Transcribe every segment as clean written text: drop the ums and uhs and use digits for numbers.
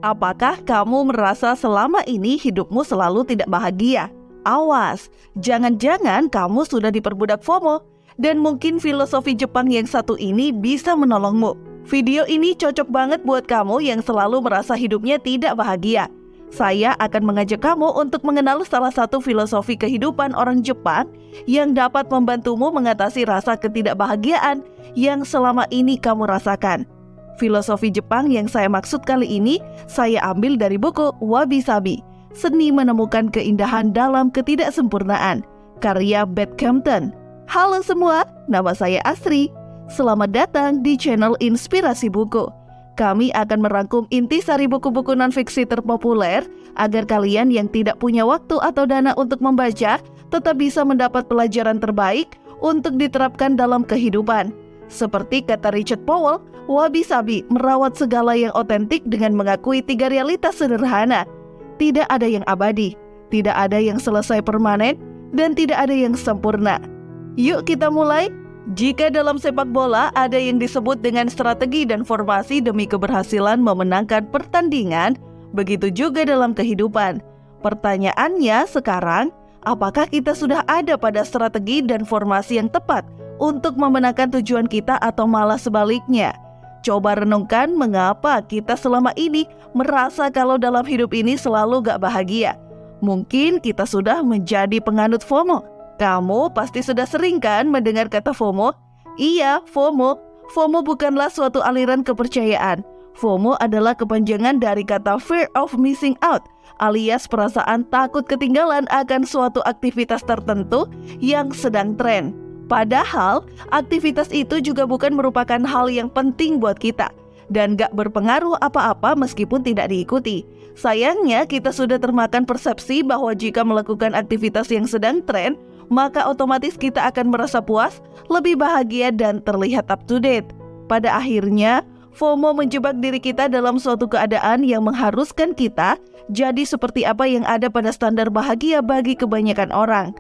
Apakah kamu merasa selama ini hidupmu selalu tidak bahagia? Awas, jangan-jangan kamu sudah diperbudak FOMO. Dan mungkin filosofi Jepang yang satu ini bisa menolongmu. Video ini cocok banget buat kamu yang selalu merasa hidupnya tidak bahagia. Saya akan mengajak kamu untuk mengenal salah satu filosofi kehidupan orang Jepang yang dapat membantumu mengatasi rasa ketidakbahagiaan yang selama ini kamu rasakan. Filosofi Jepang yang saya maksud kali ini saya ambil dari buku Wabi Sabi, Seni Menemukan Keindahan Dalam Ketidaksempurnaan, karya Beth Compton. Halo semua, nama saya Asri. Selamat datang di channel Inspirasi Buku. Kami akan merangkum intisari buku-buku non-fiksi terpopuler agar kalian yang tidak punya waktu atau dana untuk membaca tetap bisa mendapat pelajaran terbaik untuk diterapkan dalam kehidupan. Seperti kata Richard Powell, Wabi Sabi merawat segala yang otentik dengan mengakui 3 realitas sederhana. Tidak ada yang abadi, tidak ada yang selesai permanen, dan tidak ada yang sempurna. Yuk kita mulai. Jika dalam sepak bola ada yang disebut dengan strategi dan formasi demi keberhasilan memenangkan pertandingan, begitu juga dalam kehidupan. Pertanyaannya sekarang, apakah kita sudah ada pada strategi dan formasi yang tepat untuk memenangkan tujuan kita atau malah sebaliknya? Coba renungkan mengapa kita selama ini merasa kalau dalam hidup ini selalu gak bahagia. Mungkin kita sudah menjadi penganut FOMO. Kamu pasti sudah sering kan mendengar kata FOMO? Iya, FOMO. FOMO bukanlah suatu aliran kepercayaan. FOMO adalah kepanjangan dari kata Fear of Missing Out, alias perasaan takut ketinggalan akan suatu aktivitas tertentu yang sedang tren. Padahal, aktivitas itu juga bukan merupakan hal yang penting buat kita dan gak berpengaruh apa-apa meskipun tidak diikuti. Sayangnya, kita sudah termakan persepsi bahwa jika melakukan aktivitas yang sedang tren, maka otomatis kita akan merasa puas, lebih bahagia, dan terlihat up to date. Pada akhirnya, FOMO menjebak diri kita dalam suatu keadaan yang mengharuskan kita jadi seperti apa yang ada pada standar bahagia bagi kebanyakan orang.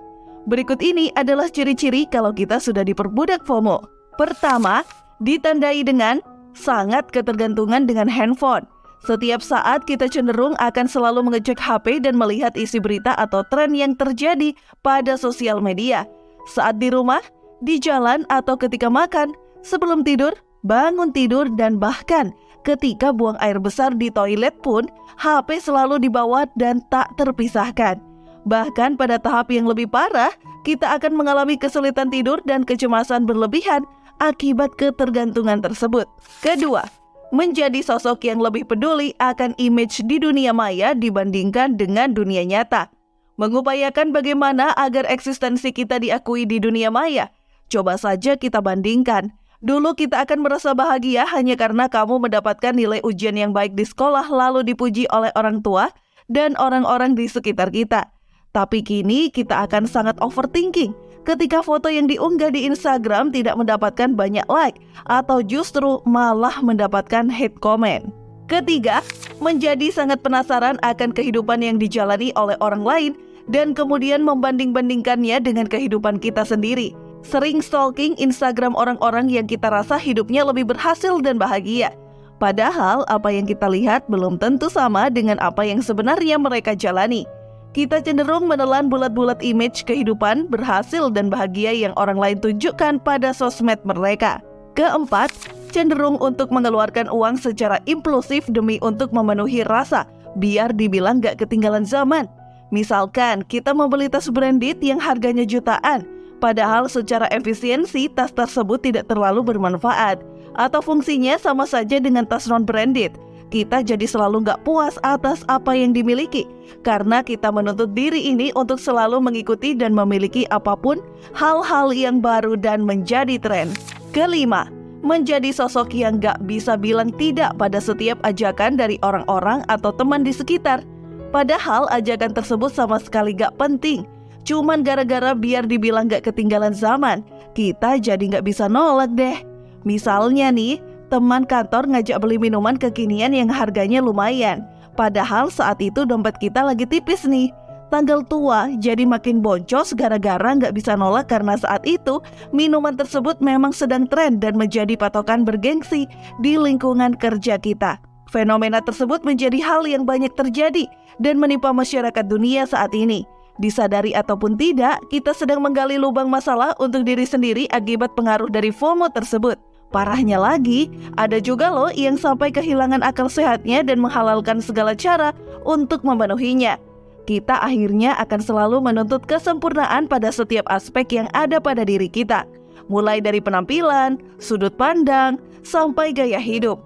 Berikut ini adalah ciri-ciri kalau kita sudah diperbudak FOMO. Pertama, ditandai dengan sangat ketergantungan dengan handphone. Setiap saat kita cenderung akan selalu mengecek HP dan melihat isi berita atau tren yang terjadi pada sosial media. Saat di rumah, di jalan, atau ketika makan, sebelum tidur, bangun tidur, dan bahkan ketika buang air besar di toilet pun, HP selalu dibawa dan tak terpisahkan. Bahkan pada tahap yang lebih parah, kita akan mengalami kesulitan tidur dan kecemasan berlebihan akibat ketergantungan tersebut. Kedua, menjadi sosok yang lebih peduli akan image di dunia maya dibandingkan dengan dunia nyata. Mengupayakan bagaimana agar eksistensi kita diakui di dunia maya. Coba saja kita bandingkan. Dulu kita akan merasa bahagia hanya karena kamu mendapatkan nilai ujian yang baik di sekolah lalu dipuji oleh orang tua dan orang-orang di sekitar kita. Tapi kini kita akan sangat overthinking ketika foto yang diunggah di Instagram tidak mendapatkan banyak like atau justru malah mendapatkan hate comment. Ketiga, menjadi sangat penasaran akan kehidupan yang dijalani oleh orang lain dan kemudian membanding-bandingkannya dengan kehidupan kita sendiri. Sering stalking Instagram orang-orang yang kita rasa hidupnya lebih berhasil dan bahagia. Padahal apa yang kita lihat belum tentu sama dengan apa yang sebenarnya mereka jalani. Kita cenderung menelan bulat-bulat image kehidupan berhasil dan bahagia yang orang lain tunjukkan pada sosmed mereka. Keempat, cenderung untuk mengeluarkan uang secara impulsif demi untuk memenuhi rasa, biar dibilang gak ketinggalan zaman. Misalkan kita membeli tas branded yang harganya jutaan, padahal secara efisiensi tas tersebut tidak terlalu bermanfaat, atau fungsinya sama saja dengan tas non-branded. Kita jadi selalu gak puas atas apa yang dimiliki, karena kita menuntut diri ini untuk selalu mengikuti dan memiliki apapun hal-hal yang baru dan menjadi tren. Kelima, menjadi sosok yang gak bisa bilang tidak pada setiap ajakan dari orang-orang atau teman di sekitar. Padahal ajakan tersebut sama sekali gak penting. Cuman gara-gara biar dibilang gak ketinggalan zaman, kita jadi gak bisa nolak deh. Misalnya nih, teman kantor ngajak beli minuman kekinian yang harganya lumayan. Padahal saat itu dompet kita lagi tipis nih. Tanggal tua jadi makin boncos gara-gara nggak bisa nolak karena saat itu minuman tersebut memang sedang tren dan menjadi patokan bergengsi di lingkungan kerja kita. Fenomena tersebut menjadi hal yang banyak terjadi dan menimpa masyarakat dunia saat ini. Disadari ataupun tidak, kita sedang menggali lubang masalah untuk diri sendiri akibat pengaruh dari FOMO tersebut. Parahnya lagi, ada juga loh yang sampai kehilangan akal sehatnya dan menghalalkan segala cara untuk memenuhinya. Kita akhirnya akan selalu menuntut kesempurnaan pada setiap aspek yang ada pada diri kita, mulai dari penampilan, sudut pandang, sampai gaya hidup.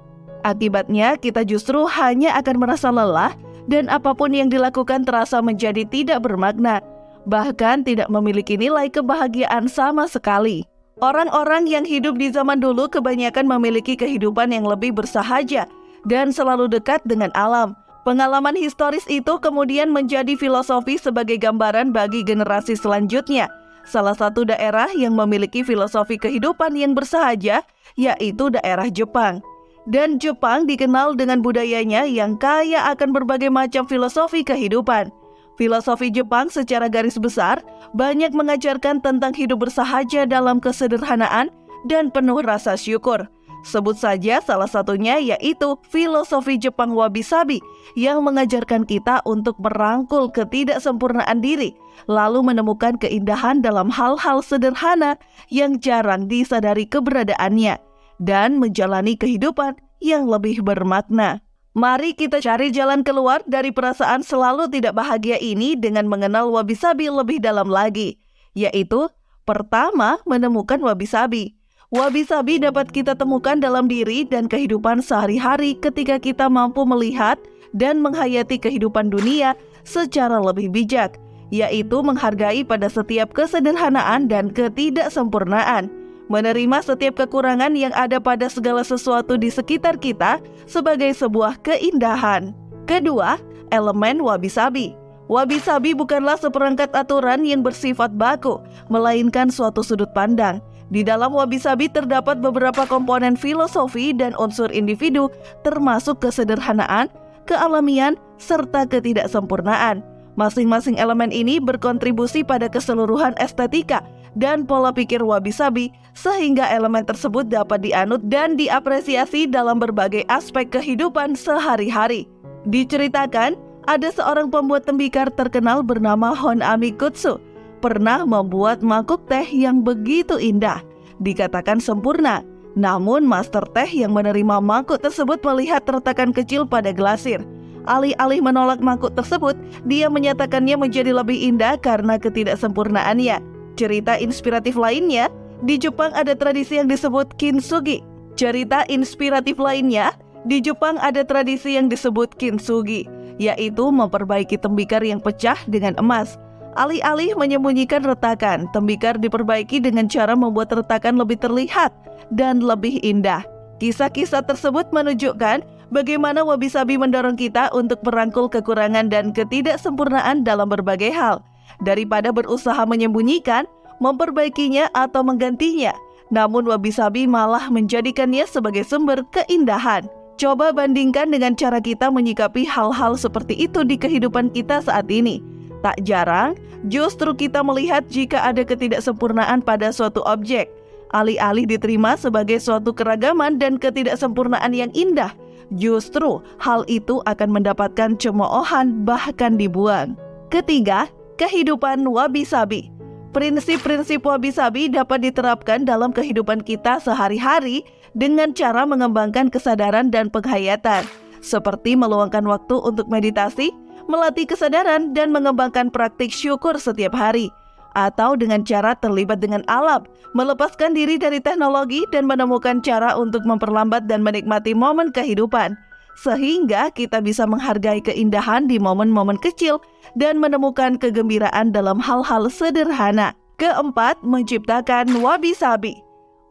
Akibatnya, kita justru hanya akan merasa lelah dan apapun yang dilakukan terasa menjadi tidak bermakna, bahkan tidak memiliki nilai kebahagiaan sama sekali. Orang-orang yang hidup di zaman dulu kebanyakan memiliki kehidupan yang lebih bersahaja dan selalu dekat dengan alam. Pengalaman historis itu kemudian menjadi filosofi sebagai gambaran bagi generasi selanjutnya. Salah satu daerah yang memiliki filosofi kehidupan yang bersahaja yaitu daerah Jepang. Dan Jepang dikenal dengan budayanya yang kaya akan berbagai macam filosofi kehidupan. Filosofi Jepang secara garis besar banyak mengajarkan tentang hidup bersahaja dalam kesederhanaan dan penuh rasa syukur. Sebut saja salah satunya yaitu filosofi Jepang wabi-sabi yang mengajarkan kita untuk merangkul ketidaksempurnaan diri, lalu menemukan keindahan dalam hal-hal sederhana yang jarang disadari keberadaannya, dan menjalani kehidupan yang lebih bermakna. Mari kita cari jalan keluar dari perasaan selalu tidak bahagia ini dengan mengenal wabi-sabi lebih dalam lagi, yaitu pertama, menemukan wabi-sabi. Wabi-sabi dapat kita temukan dalam diri dan kehidupan sehari-hari ketika kita mampu melihat dan menghayati kehidupan dunia secara lebih bijak, yaitu menghargai pada setiap kesederhanaan dan ketidaksempurnaan, menerima setiap kekurangan yang ada pada segala sesuatu di sekitar kita sebagai sebuah keindahan. Kedua, elemen wabi-sabi. Wabi-sabi bukanlah seperangkat aturan yang bersifat baku, melainkan suatu sudut pandang. Di dalam wabi-sabi terdapat beberapa komponen filosofi dan unsur individu, termasuk kesederhanaan, kealamian, serta ketidaksempurnaan. Masing-masing elemen ini berkontribusi pada keseluruhan estetika dan pola pikir wabi-sabi, sehingga elemen tersebut dapat dianut dan diapresiasi dalam berbagai aspek kehidupan sehari-hari. Diceritakan, ada seorang pembuat tembikar terkenal bernama Honami Kutsu, pernah membuat mangkuk teh yang begitu indah, dikatakan sempurna. Namun master teh yang menerima mangkuk tersebut melihat retakan kecil pada glasir. Alih-alih menolak mangkuk tersebut, dia menyatakannya menjadi lebih indah karena ketidaksempurnaannya. Cerita inspiratif lainnya, di Jepang ada tradisi yang disebut kintsugi. Yaitu memperbaiki tembikar yang pecah dengan emas. Alih-alih menyembunyikan retakan, tembikar diperbaiki dengan cara membuat retakan lebih terlihat dan lebih indah. Kisah-kisah tersebut menunjukkan bagaimana wabi-sabi mendorong kita untuk merangkul kekurangan dan ketidaksempurnaan dalam berbagai hal, daripada berusaha menyembunyikan, memperbaikinya, atau menggantinya. Namun wabi-sabi malah menjadikannya sebagai sumber keindahan. Coba bandingkan dengan cara kita menyikapi hal-hal seperti itu di kehidupan kita saat ini. Tak jarang, justru kita melihat jika ada ketidaksempurnaan pada suatu objek. Alih-alih diterima sebagai suatu keragaman dan ketidaksempurnaan yang indah, justru hal itu akan mendapatkan cemoohan, bahkan dibuang. Ketiga, kehidupan wabi-sabi. Prinsip-prinsip wabi-sabi dapat diterapkan dalam kehidupan kita sehari-hari dengan cara mengembangkan kesadaran dan penghayatan, seperti meluangkan waktu untuk meditasi, melatih kesadaran, dan mengembangkan praktik syukur setiap hari, atau dengan cara terlibat dengan alam, melepaskan diri dari teknologi, dan menemukan cara untuk memperlambat dan menikmati momen kehidupan, sehingga kita bisa menghargai keindahan di momen-momen kecil dan menemukan kegembiraan dalam hal-hal sederhana. Keempat, menciptakan wabi-sabi.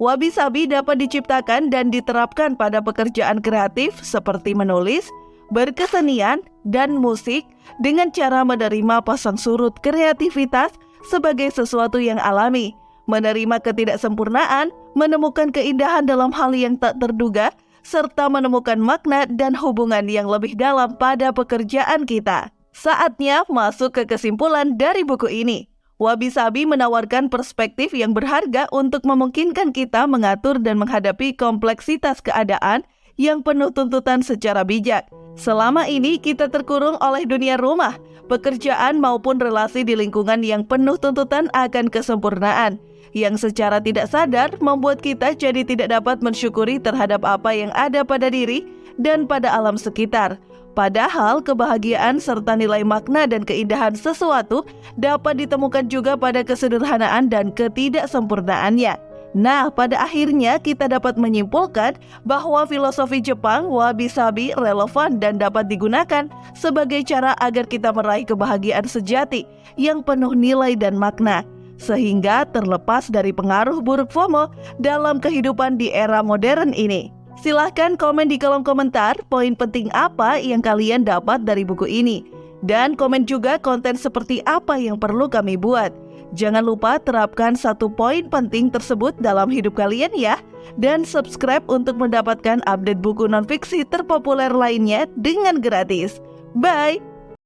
Wabi-sabi dapat diciptakan dan diterapkan pada pekerjaan kreatif seperti menulis, berkesenian, dan musik dengan cara menerima pasang surut kreativitas sebagai sesuatu yang alami, menerima ketidaksempurnaan, menemukan keindahan dalam hal yang tak terduga, serta menemukan makna dan hubungan yang lebih dalam pada pekerjaan kita. Saatnya masuk ke kesimpulan dari buku ini. Wabi-sabi menawarkan perspektif yang berharga untuk memungkinkan kita mengatur dan menghadapi kompleksitas keadaan yang penuh tuntutan secara bijak. Selama ini kita terkurung oleh dunia rumah, pekerjaan maupun relasi di lingkungan yang penuh tuntutan akan kesempurnaan, yang secara tidak sadar membuat kita jadi tidak dapat mensyukuri terhadap apa yang ada pada diri dan pada alam sekitar. Padahal kebahagiaan serta nilai makna dan keindahan sesuatu dapat ditemukan juga pada kesederhanaan dan ketidaksempurnaannya. Nah, pada akhirnya kita dapat menyimpulkan bahwa filosofi Jepang wabi-sabi relevan dan dapat digunakan sebagai cara agar kita meraih kebahagiaan sejati yang penuh nilai dan makna, sehingga terlepas dari pengaruh buruk FOMO dalam kehidupan di era modern ini. Silahkan komen di kolom komentar poin penting apa yang kalian dapat dari buku ini. Dan komen juga konten seperti apa yang perlu kami buat. Jangan lupa terapkan 1 poin penting tersebut dalam hidup kalian ya. Dan subscribe untuk mendapatkan update buku non-fiksi terpopuler lainnya dengan gratis. Bye!